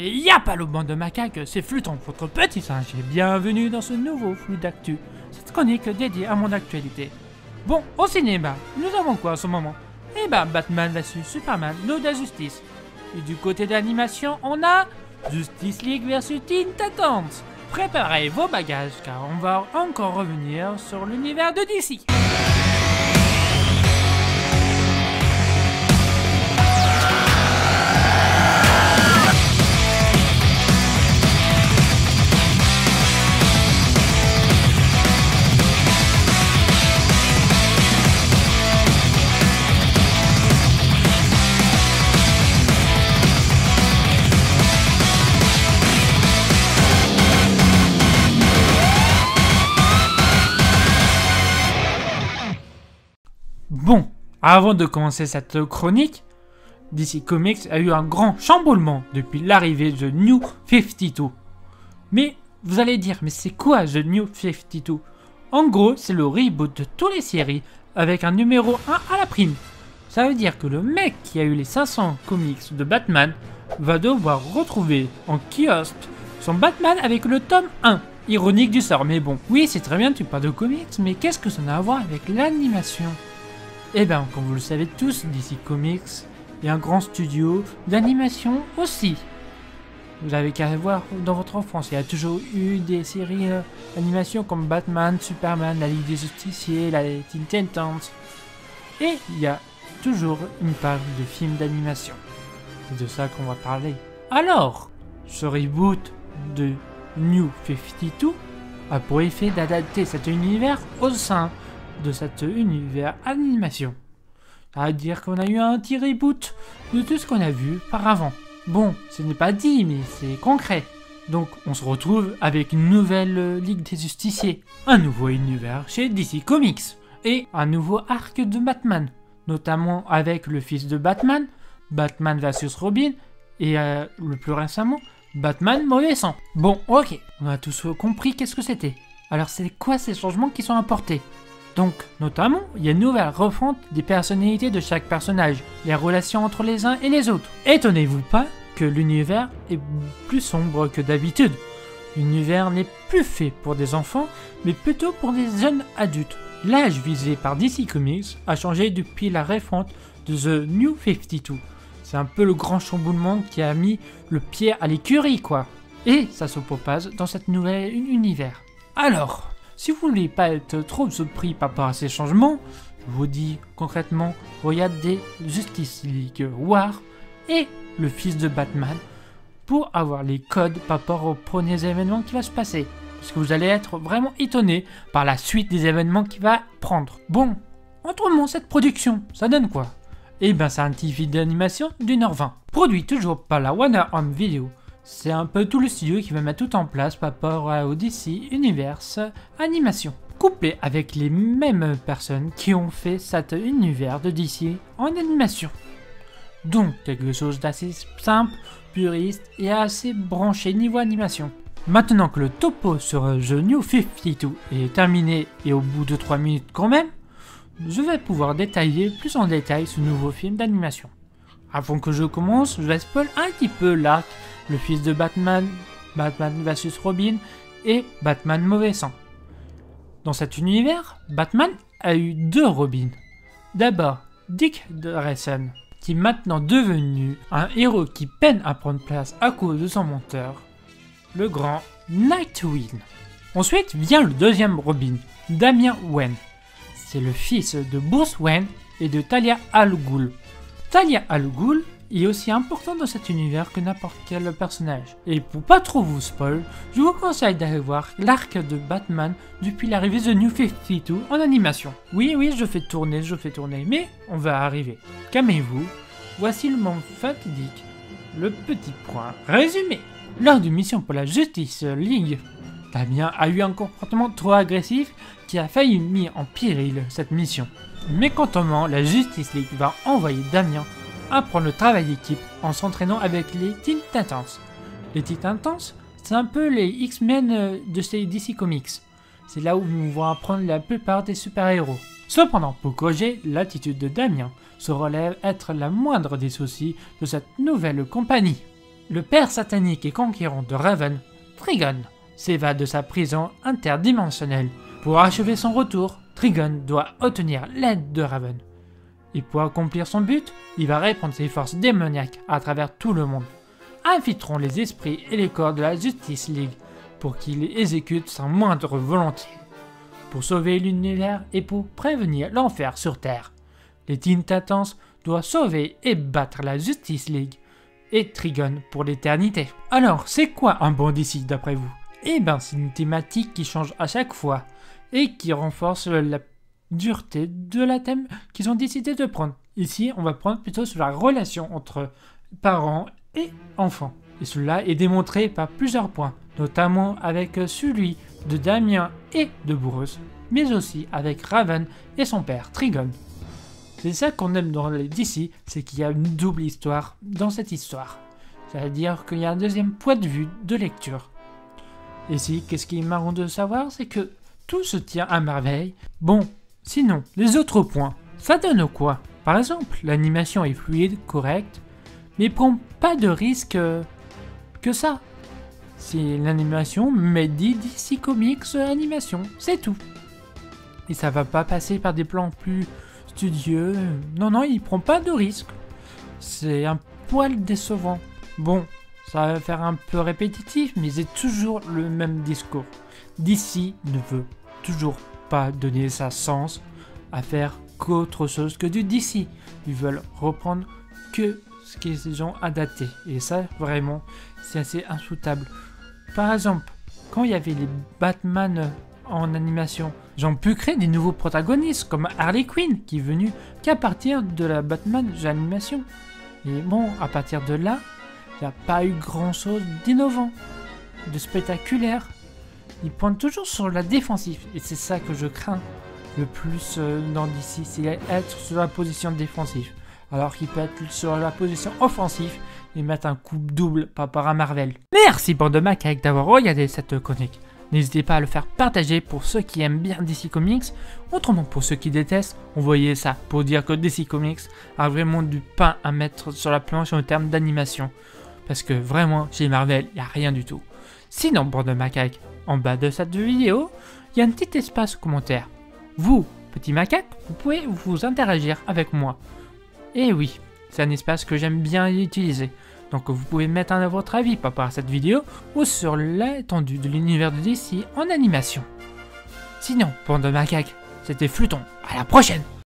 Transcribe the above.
Et y'a pas le bande de macaques, c'est Fluton, votre petit singe, et bienvenue dans ce nouveau flux d'actu, cette chronique dédiée à mon actualité. Bon, au cinéma, nous avons quoi en ce moment? Eh ben, Batman vs Superman, l'Ode à Justice. Et du côté de l'animation, on a Justice League vs Teen Titans. Préparez vos bagages, car on va encore revenir sur l'univers de DC. Bon, avant de commencer cette chronique, DC Comics a eu un grand chamboulement depuis l'arrivée de New 52. Mais vous allez dire, mais c'est quoi The New 52? En gros, c'est le reboot de toutes les séries avec un numéro 1 à la prime. Ça veut dire que le mec qui a eu les 500 comics de Batman va devoir retrouver en kiosque son Batman avec le tome 1. Ironique du sort, mais bon. Oui, c'est très bien, tu parles de comics, mais qu'est-ce que ça a à voir avec l'animation? Eh ben, comme vous le savez tous, DC Comics est un grand studio d'animation aussi. Vous avez qu'à voir dans votre enfance, il y a toujours eu des séries d'animation comme Batman, Superman, la Ligue des Justiciers, la Teen Titans. Et il y a toujours une part de films d'animation. C'est de ça qu'on va parler. Alors, ce reboot de New 52 a pour effet d'adapter cet univers au sein de cet univers animation. Ça veut dire qu'on a eu un petit reboot de tout ce qu'on a vu par avant. Bon, ce n'est pas dit, mais c'est concret. Donc, on se retrouve avec une nouvelle Ligue des Justiciers, un nouveau univers chez DC Comics, et un nouveau arc de Batman, notamment avec le fils de Batman, Batman vs Robin, et le plus récemment, Batman Mauvais Sang. Bon, ok, on a tous compris qu'est-ce que c'était. Alors, c'est quoi ces changements qui sont apportés? Donc, notamment, il y a une nouvelle refonte des personnalités de chaque personnage, les relations entre les uns et les autres. Étonnez-vous pas que l'univers est plus sombre que d'habitude. L'univers n'est plus fait pour des enfants, mais plutôt pour des jeunes adultes. L'âge visé par DC Comics a changé depuis la refonte de The New 52. C'est un peu le grand chamboulement qui a mis le pied à l'écurie, quoi. Et ça se propage dans cet nouvel univers. Alors, si vous voulez pas être trop surpris par rapport à ces changements, je vous dis concrètement, regardez Justice League War et le fils de Batman pour avoir les codes par rapport aux premiers événements qui vont se passer. Parce que vous allez être vraiment étonné par la suite des événements qu'il va prendre. Bon, autrement cette production, ça donne quoi? Eh ben c'est un petit film d'animation d'1h20. Produit toujours par la Warner Home Video. C'est un peu tout le studio qui va mettre tout en place par rapport au DC Universe Animation. Couplé avec les mêmes personnes qui ont fait cet univers de DC en animation. Donc quelque chose d'assez simple, puriste et assez branché niveau animation. Maintenant que le topo sur The New 52 est terminé et au bout de 3 minutes quand même, je vais pouvoir détailler plus en détail ce nouveau film d'animation. Avant que je commence, je vais spoiler un petit peu l'arc, le fils de Batman, Batman vs Robin et Batman Mauvais Sang. Dans cet univers, Batman a eu deux Robins. D'abord, Dick Grayson, qui est maintenant devenu un héros qui peine à prendre place à cause de son menteur, le grand Nightwing. Ensuite vient le deuxième Robin, Damian Wayne. C'est le fils de Bruce Wayne et de Talia al Ghul. Talia al Ghul est aussi important dans cet univers que n'importe quel personnage. Et pour pas trop vous spoil, je vous conseille d'aller voir l'arc de Batman depuis l'arrivée de New 52 en animation. Oui, je fais tourner, mais on va arriver. Calmez-vous, voici le moment fatidique, le petit point résumé. Lors d'une mission pour la Justice League, Damien a eu un comportement trop agressif qui a failli mettre en péril cette mission. Mécontentement, la Justice League va envoyer Damien apprendre le travail d'équipe en s'entraînant avec les Teen Titans. Les Teen Titans, c'est un peu les X-Men de ces DC Comics. C'est là où nous vont apprendre la plupart des super-héros. Cependant, pour corriger l'attitude de Damien, se relève être la moindre des soucis de cette nouvelle compagnie. Le père satanique et conquérant de Raven, Trigon, s'évade de sa prison interdimensionnelle. Pour achever son retour, Trigon doit obtenir l'aide de Raven. Et pour accomplir son but, il va répandre ses forces démoniaques à travers tout le monde. Infiltrons les esprits et les corps de la Justice League pour qu'ils les exécutent sans moindre volonté. Pour sauver l'univers et pour prévenir l'enfer sur Terre, les Teen Titans doivent sauver et battre la Justice League et Trigon pour l'éternité. Alors, c'est quoi un bon DC d'après vous? Eh ben, c'est une thématique qui change à chaque fois et qui renforce la dureté de la thème qu'ils ont décidé de prendre. Ici, on va prendre plutôt sur la relation entre parents et enfants. Et cela est démontré par plusieurs points, notamment avec celui de Damien et de Bruce, mais aussi avec Raven et son père, Trigon. C'est ça qu'on aime dans les DC, c'est qu'il y a une double histoire dans cette histoire. C'est-à-dire qu'il y a un deuxième point de vue de lecture. Et ici, qu'est-ce qui est marrant de savoir, c'est que tout se tient à merveille. Bon, sinon, les autres points, ça donne quoi? Par exemple, l'animation est fluide, correcte, mais prend pas de risque que ça. C'est l'animation, mais dit DC Comics animation, c'est tout. Et ça va pas passer par des plans plus studieux. Non, il prend pas de risque. C'est un poil décevant. Bon, ça va faire un peu répétitif, mais c'est toujours le même discours. DC ne veut toujours pas donner sa sens à faire qu'autre chose que du DC. Ils veulent reprendre que ce qu'ils ont adapté. Et ça, vraiment, c'est assez insoutenable. Par exemple, quand il y avait les Batman en animation, ils ont pu créer des nouveaux protagonistes comme Harley Quinn qui est venue qu'à partir de la Batman d'animation. Et bon, à partir de là, il n'y a pas eu grand chose d'innovant, de spectaculaire. Ils pointent toujours sur la défensive et c'est ça que je crains le plus dans DC, c'est être sur la position défensive. Alors qu'il peut être sur la position offensive et mettre un coup double par rapport à Marvel. Merci bande de macaques d'avoir regardé cette chronique. N'hésitez pas à le faire partager pour ceux qui aiment bien DC Comics. Autrement, pour ceux qui détestent, envoyez ça pour dire que DC Comics a vraiment du pain à mettre sur la planche en termes d'animation. Parce que vraiment, chez Marvel, il n'y a rien du tout. Sinon, bande de macaques, en bas de cette vidéo, il y a un petit espace commentaire. Vous, petit macaque, vous pouvez vous interagir avec moi. Et oui, c'est un espace que j'aime bien utiliser. Donc vous pouvez mettre votre avis par rapport à cette vidéo ou sur l'étendue de l'univers de DC en animation. Sinon, bande de macaques, c'était Fluton. À la prochaine!